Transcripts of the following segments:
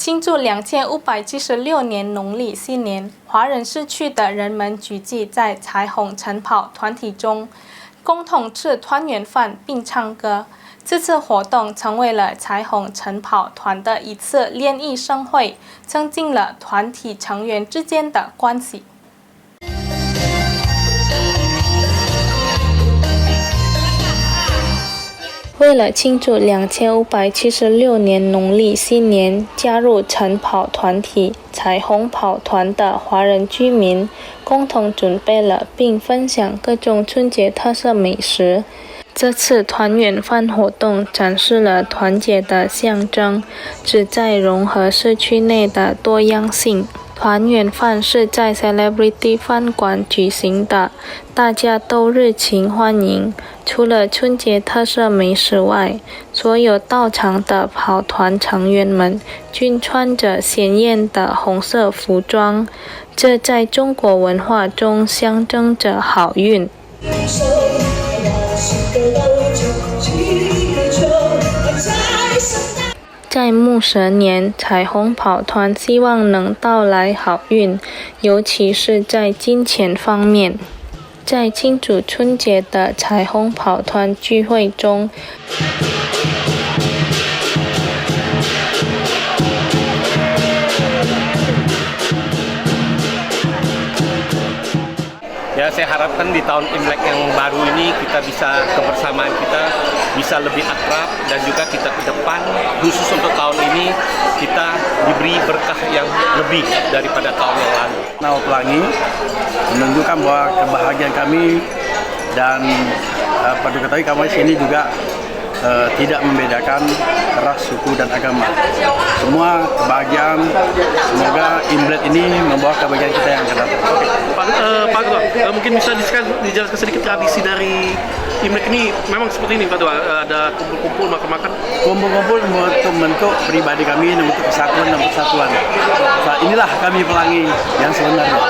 庆祝2576年农历新年，华人市区的人们聚集在彩虹晨跑团体中，共同吃团圆饭并唱歌。这次活动成为了彩虹晨跑团的一次联谊盛会，增进了团体成员之间的关系。为了庆祝2576年农历新年，加入晨跑团体彩虹跑团的华人居民共同准备了并分享各种春节特色美食。这次团圆饭活动展示了团结的象征，旨在融合社区内的多样性。团圆饭是在 Celebrity 饭馆举行的，大家都热情欢迎。除了春节特色美食外，所有到场的跑团成员们均穿着鲜艳的红色服装，这在中国文化中象征着好运。在木蛇年，彩虹跑团希望能带来好运，尤其是在金钱方面。在庆祝春节的彩虹跑团聚会中，Ya, saya harapkan di tahun Imlek yang baru ini kita bisa kebersamaan kita bisa lebih akrab dan juga kita ke depan khusus untuk tahun ini kita diberi berkah yang lebih daripada tahun yang lalu. Nah, Pelangi menunjukkan bahwa kebahagiaan kami dan pada ketahui kami sini juga tidak membedakan ras, suku dan agama. Semua kebahagiaan, semoga Imlek ini membawa kebahagiaan kita yang akan datang. Pak Ketua, mungkin bisa dijelaskan sedikit tradisi dari Imlek ini memang seperti ini Pak Ketua, ada kumpul-kumpul, makan-makan? Kumpul-kumpul untuk bentuk pribadi kami, untuk kesatuan dan persatuan. Inilah kami Pelangi yang sebenarnya.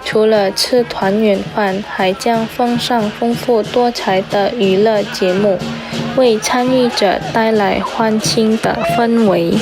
除了吃团圆饭，还将奉上丰富多彩的娱乐节目，为参与者带来欢庆的氛围。